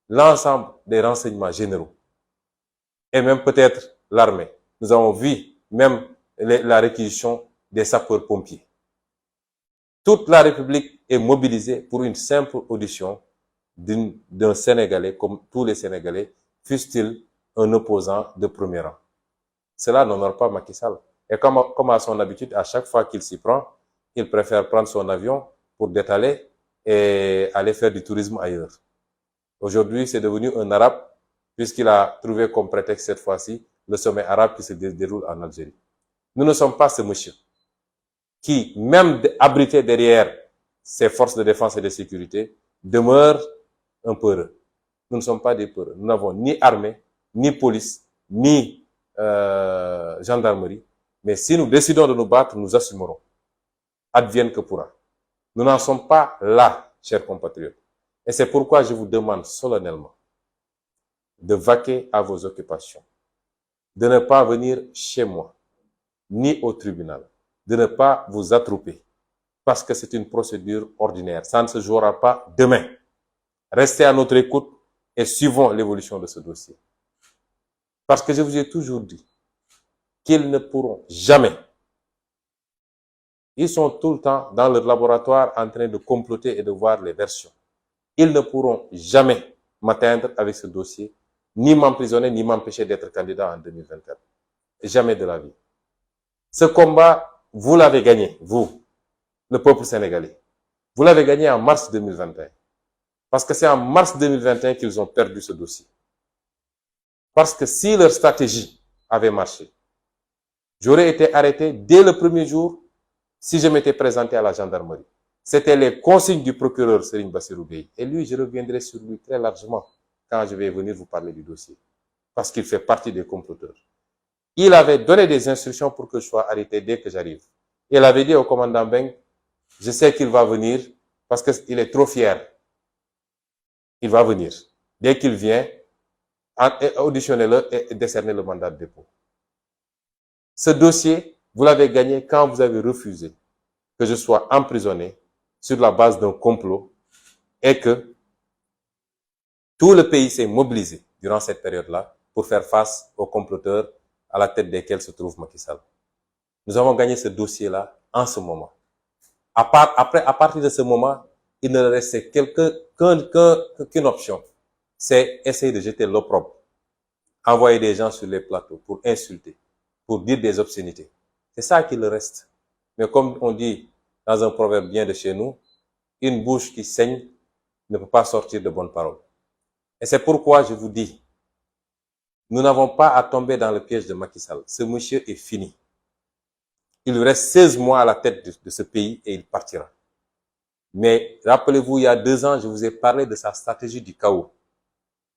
l'ensemble des renseignements généraux, et même peut-être l'armée. Nous avons vu même la réquisition des sapeurs-pompiers. Toute la République est mobilisée pour une simple audition d'un Sénégalais, comme tous les Sénégalais, fût-il un opposant de premier rang. Cela n'honore pas Macky Sall. Et comme à son habitude, à chaque fois qu'il s'y prend, il préfère prendre son avion pour détaler et aller faire du tourisme ailleurs. Aujourd'hui, c'est devenu un arabe, puisqu'il a trouvé comme prétexte cette fois-ci le sommet arabe qui se déroule en Algérie. Nous ne sommes pas ce monsieur qui, même abrité derrière ses forces de défense et de sécurité, demeure un peureux. Nous ne sommes pas des peureux. Nous n'avons ni armée, ni police, ni gendarmerie. Mais si nous décidons de nous battre, nous assumerons. Advienne que pourra. Nous n'en sommes pas là, chers compatriotes. Et c'est pourquoi je vous demande solennellement de vaquer à vos occupations, de ne pas venir chez moi, ni au tribunal, de ne pas vous attrouper, parce que c'est une procédure ordinaire. Ça ne se jouera pas demain. Restez à notre écoute et suivons l'évolution de ce dossier. Parce que je vous ai toujours dit qu'ils ne pourront jamais. Ils sont tout le temps dans leur laboratoire en train de comploter et de voir les versions. Ils ne pourront jamais m'atteindre avec ce dossier, ni m'emprisonner, ni m'empêcher d'être candidat en 2024. Jamais de la vie. Ce combat, vous l'avez gagné, vous, le peuple sénégalais. Vous l'avez gagné en mars 2021. Parce que c'est en mars 2021 qu'ils ont perdu ce dossier. Parce que si leur stratégie avait marché, j'aurais été arrêté dès le premier jour si je m'étais présenté à la gendarmerie. C'était les consignes du procureur Serigne Bassirou Gueye. Et lui, je reviendrai sur lui très largement quand je vais venir vous parler du dossier. Parce qu'il fait partie des comploteurs. Il avait donné des instructions pour que je sois arrêté dès que j'arrive. Il avait dit au commandant Beng, je sais qu'il va venir parce qu'il est trop fier. Il va venir. Dès qu'il vient, auditionnez-le et décernez le mandat de dépôt. Ce dossier, vous l'avez gagné quand vous avez refusé que je sois emprisonné sur la base d'un complot et que tout le pays s'est mobilisé durant cette période-là pour faire face aux comploteurs à la tête desquels se trouve Macky Sall. Nous avons gagné ce dossier-là en ce moment. À partir de ce moment, il ne restait qu'une option. C'est essayer de jeter l'opprobre. Envoyer des gens sur les plateaux pour insulter, pour dire des obscénités. C'est ça qu'il reste. Mais comme on dit dans un proverbe bien de chez nous, une bouche qui saigne ne peut pas sortir de bonnes paroles. Et c'est pourquoi je vous dis, nous n'avons pas à tomber dans le piège de Macky Sall. Ce monsieur est fini. Il lui reste 16 mois à la tête de ce pays et il partira. Mais rappelez-vous, il y a 2 ans, je vous ai parlé de sa stratégie du chaos.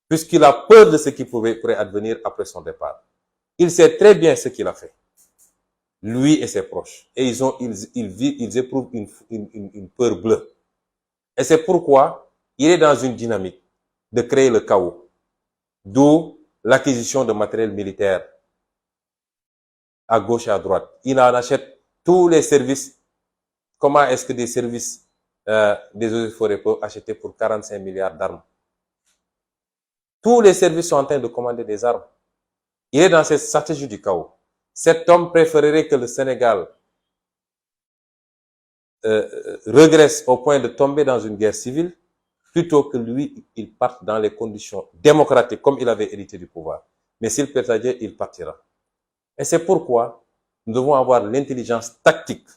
Puisqu'il a peur de ce qui pourrait advenir après son départ. Il sait très bien ce qu'il a fait. Lui et ses proches. Et ils éprouvent une peur bleue. Et c'est pourquoi il est dans une dynamique de créer le chaos. D'où l'acquisition de matériel militaire à gauche et à droite. Il en achète tous les services. Comment est-ce que des services des eaux et forêts peuvent acheter pour 45 milliards d'armes? Tous les services sont en train de commander des armes. Il est dans cette stratégie du chaos. Cet homme préférerait que le Sénégal regresse au point de tomber dans une guerre civile plutôt que lui, il parte dans les conditions démocratiques comme il avait hérité du pouvoir. Mais s'il perd sa guerre, il partira. Et c'est pourquoi nous devons avoir l'intelligence tactique.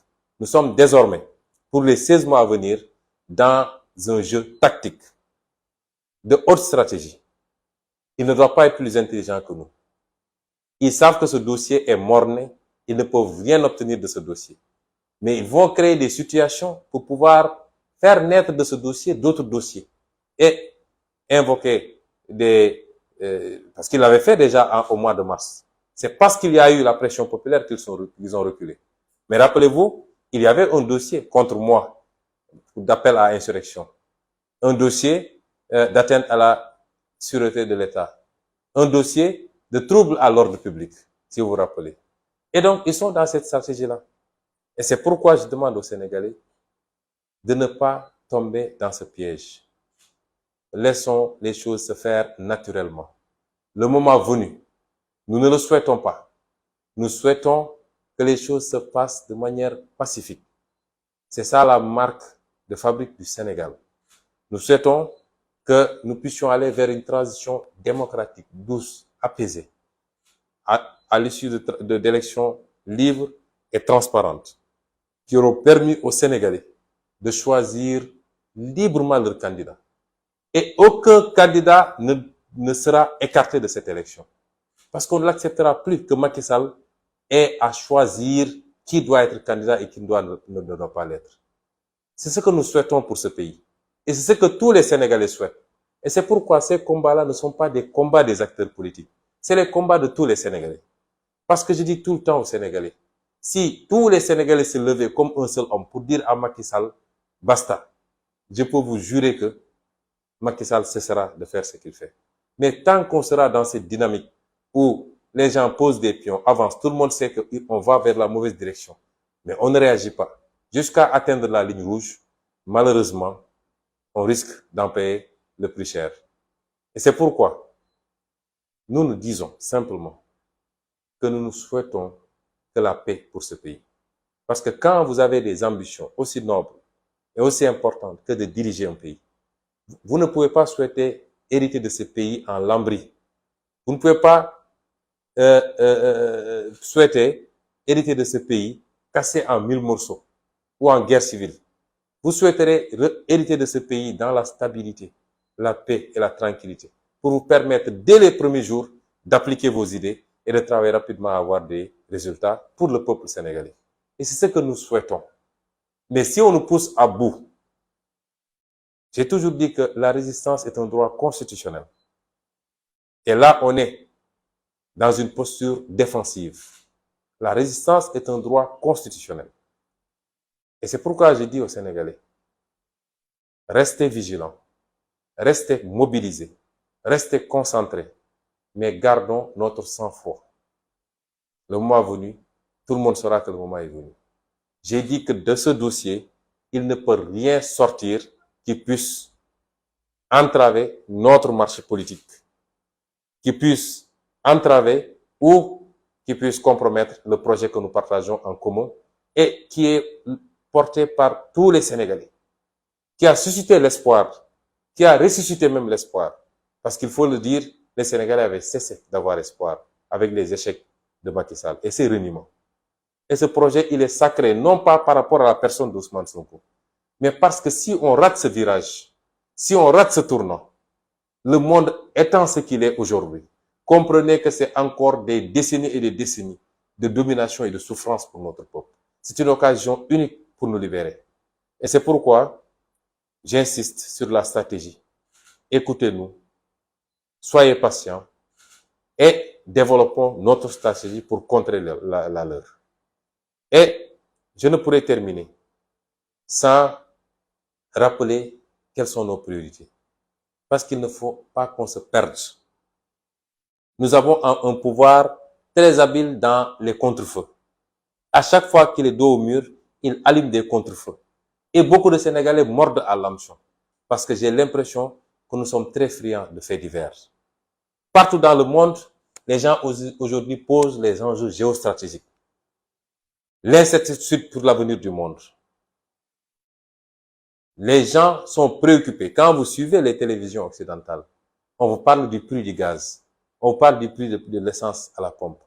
Nous sommes désormais, pour les 16 mois à venir, dans un jeu tactique de haute stratégie. Il ne doit pas être plus intelligent que nous. Ils savent que ce dossier est mort-né. Ils ne peuvent rien obtenir de ce dossier. Mais ils vont créer des situations pour pouvoir faire naître de ce dossier d'autres dossiers. Et invoquer parce qu'ils l'avaient fait déjà au mois de mars. C'est parce qu'il y a eu la pression populaire qu'ils ont reculé. Mais rappelez-vous, il y avait un dossier contre moi d'appel à insurrection. Un dossier d'atteinte à la sûreté de l'État. Un dossier de trouble à l'ordre public, si vous vous rappelez. Et donc, ils sont dans cette stratégie-là. Et c'est pourquoi je demande aux Sénégalais de ne pas tomber dans ce piège. Laissons les choses se faire naturellement. Le moment venu, nous ne le souhaitons pas. Nous souhaitons que les choses se passent de manière pacifique. C'est ça la marque de fabrique du Sénégal. Nous souhaitons que nous puissions aller vers une transition démocratique, douce, apaisée. à l'issue d'élections libres et transparentes, qui auront permis aux Sénégalais de choisir librement leur candidat. Et aucun candidat ne sera écarté de cette élection. Parce qu'on n'acceptera plus que Macky Sall ait à choisir qui doit être candidat et qui ne doit pas l'être. C'est ce que nous souhaitons pour ce pays. Et c'est ce que tous les Sénégalais souhaitent. Et c'est pourquoi ces combats-là ne sont pas des combats des acteurs politiques. C'est les combats de tous les Sénégalais. Parce que je dis tout le temps aux Sénégalais, si tous les Sénégalais se levaient comme un seul homme pour dire à Macky Sall, basta, je peux vous jurer que Macky Sall cessera de faire ce qu'il fait. Mais tant qu'on sera dans cette dynamique où les gens posent des pions, avancent, tout le monde sait qu'on va vers la mauvaise direction, mais on ne réagit pas, jusqu'à atteindre la ligne rouge, malheureusement, on risque d'en payer le plus cher. Et c'est pourquoi nous nous disons simplement que nous nous souhaitons que la paix pour ce pays. Parce que quand vous avez des ambitions aussi nobles et aussi importantes que de diriger un pays, vous ne pouvez pas souhaiter hériter de ce pays en lambris. Vous ne pouvez pas souhaiter hériter de ce pays cassé en 1000 morceaux ou en guerre civile. Vous souhaiterez hériter de ce pays dans la stabilité, la paix et la tranquillité pour vous permettre dès les premiers jours d'appliquer vos idées et de travailler rapidement à avoir des résultats pour le peuple sénégalais. Et c'est ce que nous souhaitons. Mais si on nous pousse à bout, j'ai toujours dit que la résistance est un droit constitutionnel. Et là, on est dans une posture défensive. La résistance est un droit constitutionnel. Et c'est pourquoi je dis aux Sénégalais, restez vigilants, restez mobilisés, restez concentrés, mais gardons notre sang-froid. Le moment venu, tout le monde saura que le moment est venu. J'ai dit que de ce dossier, il ne peut rien sortir qui puisse entraver notre marche politique, qui puisse entraver ou qui puisse compromettre le projet que nous partageons en commun et qui est porté par tous les Sénégalais, qui a suscité l'espoir, qui a ressuscité même l'espoir. Parce qu'il faut le dire, les Sénégalais avaient cessé d'avoir espoir avec les échecs de Macky Sall et ses reniements. Et ce projet, il est sacré, non pas par rapport à la personne d'Ousmane Sonko, mais parce que si on rate ce virage, si on rate ce tournant, le monde étant ce qu'il est aujourd'hui, comprenez que c'est encore des décennies et des décennies de domination et de souffrance pour notre peuple. C'est une occasion unique pour nous libérer. Et c'est pourquoi j'insiste sur la stratégie. Écoutez-nous, soyez patients et développons notre stratégie pour contrer la leur. Et je ne pourrais terminer sans rappeler quelles sont nos priorités. Parce qu'il ne faut pas qu'on se perde. Nous avons un pouvoir très habile dans les contre-feux. À chaque fois qu'il est dos au mur, il allume des contre-feux. Et beaucoup de Sénégalais mordent à l'hameçon. Parce que j'ai l'impression que nous sommes très friands de faits divers. Partout dans le monde, les gens aujourd'hui posent les enjeux géostratégiques. L'incertitude pour l'avenir du monde. Les gens sont préoccupés. Quand vous suivez les télévisions occidentales, on vous parle du prix du gaz. On vous parle du prix de l'essence à la pompe.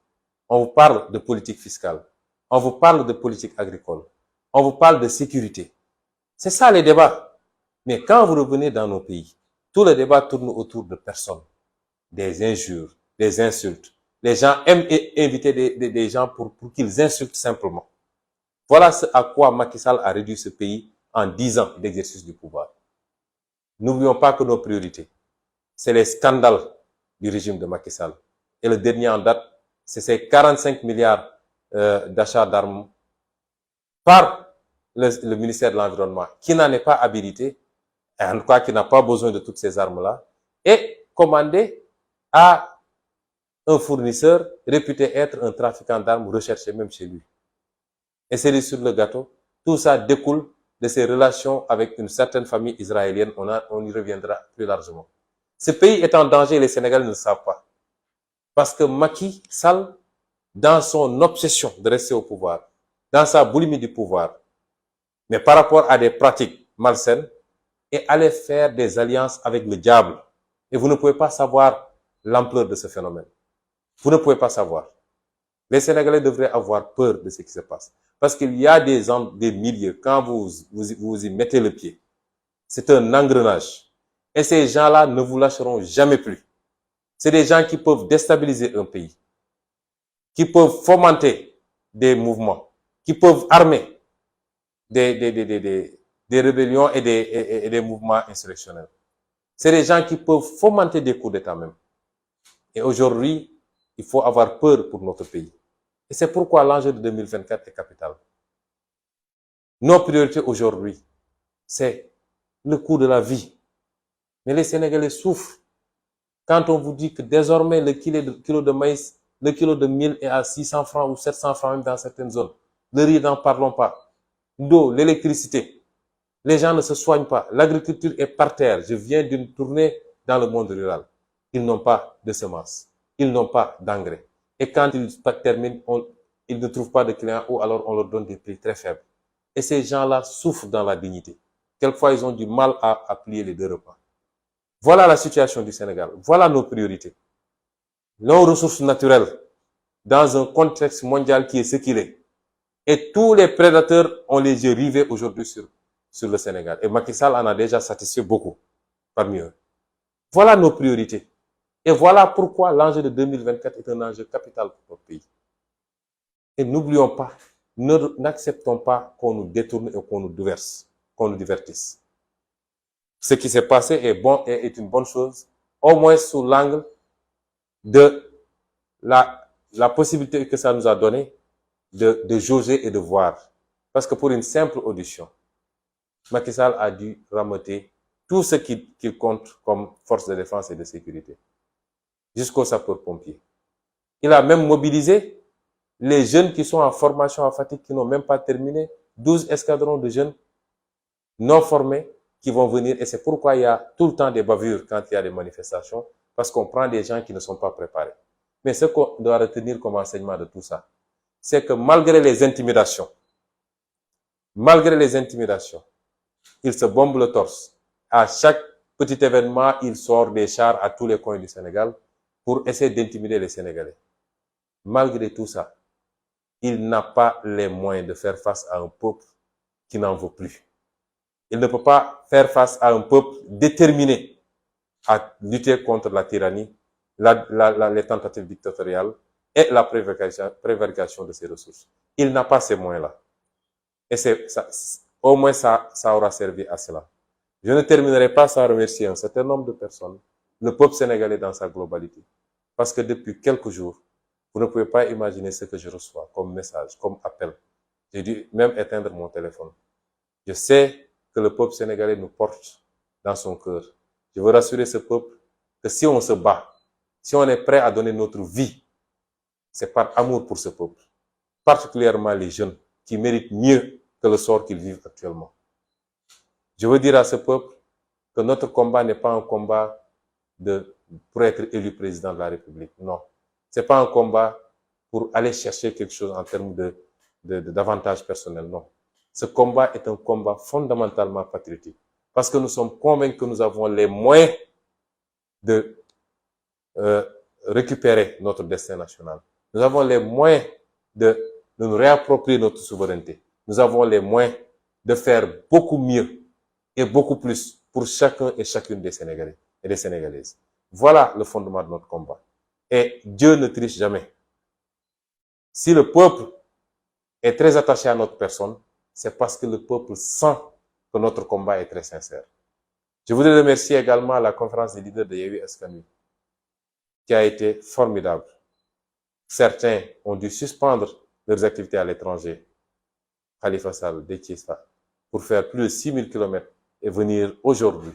On vous parle de politique fiscale. On vous parle de politique agricole. On vous parle de sécurité. C'est ça les débats. Mais quand vous revenez dans nos pays, tous les débats tournent autour de personnes. Des injures, des insultes. Les gens aiment inviter des gens pour qu'ils insultent simplement. Voilà ce à quoi Macky Sall a réduit ce pays en 10 ans d'exercice du pouvoir. N'oublions pas que nos priorités, c'est les scandales du régime de Macky Sall. Et le dernier en date, c'est ces 45 milliards d'achats d'armes par le ministère de l'Environnement, qui n'en est pas habilité, et en tout cas qui n'a pas besoin de toutes ces armes-là, et commandé à un fournisseur réputé être un trafiquant d'armes recherché même chez lui. Et c'est sur le gâteau. Tout ça découle de ses relations avec une certaine famille israélienne. On y reviendra plus largement. Ce pays est en danger et les Sénégalais ne le savent pas. Parce que Macky Sall, dans son obsession de rester au pouvoir, dans sa boulimie du pouvoir, mais par rapport à des pratiques malsaines, est allé faire des alliances avec le diable. Et vous ne pouvez pas savoir l'ampleur de ce phénomène. Vous ne pouvez pas savoir. Les Sénégalais devraient avoir peur de ce qui se passe. Parce qu'il y a des milieux, quand vous y mettez le pied, c'est un engrenage. Et ces gens-là ne vous lâcheront jamais plus. C'est des gens qui peuvent déstabiliser un pays, qui peuvent fomenter des mouvements, qui peuvent armer des rébellions et des mouvements insurrectionnels. C'est des gens qui peuvent fomenter des coups d'État même. Et aujourd'hui, il faut avoir peur pour notre pays. Et c'est pourquoi l'enjeu de 2024 est capital. Nos priorités aujourd'hui, c'est le coût de la vie. Mais les Sénégalais souffrent. Quand on vous dit que désormais le kilo de maïs, le kilo de mil est à 600 francs ou 700 francs même dans certaines zones. Le riz, n'en parlons pas. L'eau, l'électricité. Les gens ne se soignent pas. L'agriculture est par terre. Je viens d'une tournée dans le monde rural. Ils n'ont pas de semences. Ils n'ont pas d'engrais. Et quand ils terminent, ils ne trouvent pas de clients ou alors on leur donne des prix très faibles. Et ces gens-là souffrent dans la dignité. Quelquefois, ils ont du mal à plier les 2 repas. Voilà la situation du Sénégal. Voilà nos priorités. Nos ressources naturelles dans un contexte mondial qui est ce qu'il est. Et tous les prédateurs ont les yeux rivés aujourd'hui sur le Sénégal. Et Macky Sall en a déjà satisfait beaucoup parmi eux. Voilà nos priorités. Et voilà pourquoi l'enjeu de 2024 est un enjeu capital pour notre pays. Et n'oublions pas, n'acceptons pas qu'on nous détourne et qu'on nous divertisse. Ce qui s'est passé est une bonne chose, au moins sous l'angle de la possibilité que ça nous a donné de jauger et de voir. Parce que pour une simple audition, Macky Sall a dû rameuter tout ce qu'il compte comme force de défense et de sécurité, jusqu'aux sapeurs-pompiers. Il a même mobilisé les jeunes qui sont en formation à Fatick, qui n'ont même pas terminé, 12 escadrons de jeunes non formés qui vont venir. Et c'est pourquoi il y a tout le temps des bavures quand il y a des manifestations, parce qu'on prend des gens qui ne sont pas préparés. Mais ce qu'on doit retenir comme enseignement de tout ça, c'est que malgré les intimidations, il se bombe le torse. À chaque petit événement, il sort des chars à tous les coins du Sénégal pour essayer d'intimider les Sénégalais. Malgré tout ça, il n'a pas les moyens de faire face à un peuple qui n'en veut plus. Il ne peut pas faire face à un peuple déterminé à lutter contre la tyrannie, les tentatives dictatoriales et la prévarication de ses ressources. Il n'a pas ces moyens-là. Et au moins ça aura servi à cela. Je ne terminerai pas sans remercier un certain nombre de personnes, le peuple sénégalais dans sa globalité. Parce que depuis quelques jours, vous ne pouvez pas imaginer ce que je reçois comme message, comme appel. J'ai dû même éteindre mon téléphone. Je sais que le peuple sénégalais nous porte dans son cœur. Je veux rassurer ce peuple que si on se bat, si on est prêt à donner notre vie, c'est par amour pour ce peuple. Particulièrement les jeunes qui méritent mieux que le sort qu'ils vivent actuellement. Je veux dire à ce peuple que notre combat n'est pas un combat pour être élu président de la République. Non. C'est pas un combat pour aller chercher quelque chose en termes d'avantages personnels. Non. Ce combat est un combat fondamentalement patriotique. Parce que nous sommes convaincus que nous avons les moyens de récupérer notre destin national. Nous avons les moyens de nous réapproprier notre souveraineté. Nous avons les moyens de faire beaucoup mieux et beaucoup plus pour chacun et chacune des Sénégalais et des Sénégalaises. Voilà le fondement de notre combat. Et Dieu ne triche jamais. Si le peuple est très attaché à notre personne, c'est parce que le peuple sent que notre combat est très sincère. Je voudrais remercier également la conférence des leaders de Yewwi Askan Wi, qui a été formidable. Certains ont dû suspendre leurs activités à l'étranger, Khalifa Sall, Déthié Fall, pour faire plus de 6000 km et venir aujourd'hui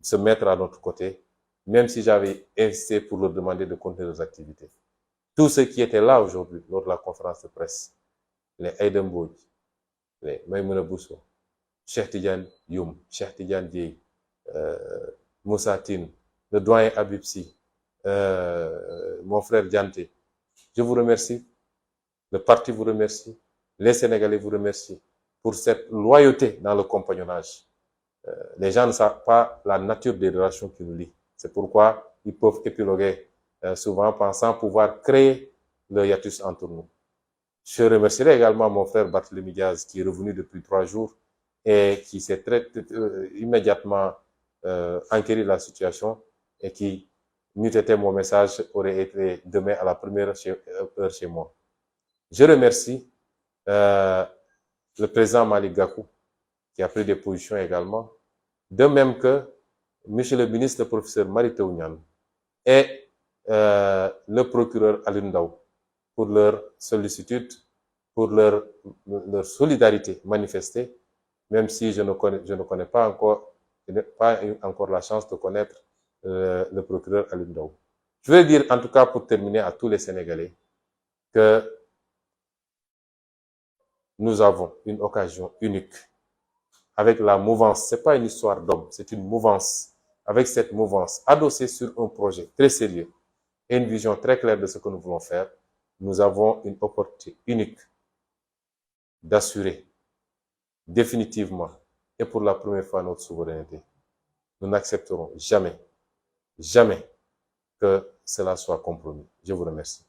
se mettre à notre côté, même si j'avais insisté pour leur demander de continuer leurs activités. Tous ceux qui étaient là aujourd'hui, lors de la conférence de presse, les Aïda Mbodj, les Maïmouna Bousso, Cheikh Tidiane Youm, Cheikh Tidiane Dièye, Moussa Tine, le doyen Habib Sy, mon frère Dianté, je vous remercie, le parti vous remercie, les Sénégalais vous remercient pour cette loyauté dans le compagnonnage. Les gens ne savent pas la nature des relations qui nous lient. C'est pourquoi ils peuvent épiloguer souvent pensant pouvoir créer le hiatus entre nous. Je remercierai également mon frère Barthélémy Diaz qui est revenu depuis 3 jours et qui s'est immédiatement enquéri la situation et qui, n'eût été mon message, aurait été demain à la première heure chez moi. Je remercie le président Malick Gakou qui a pris des positions également, de même que monsieur le ministre, le professeur Mary Teuw Niane et le procureur Alioune Ndao pour leur sollicitude, pour leur solidarité manifestée, même si je ne connais pas encore, je n'ai pas eu encore la chance de connaître le procureur Alioune Ndao. Je veux dire, en tout cas, pour terminer, à tous les Sénégalais, que nous avons une occasion unique avec la mouvance. Ce n'est pas une histoire d'homme, c'est une mouvance. Avec cette mouvance, adossée sur un projet très sérieux et une vision très claire de ce que nous voulons faire, nous avons une opportunité unique d'assurer définitivement et pour la première fois notre souveraineté. Nous n'accepterons jamais, jamais que cela soit compromis. Je vous remercie.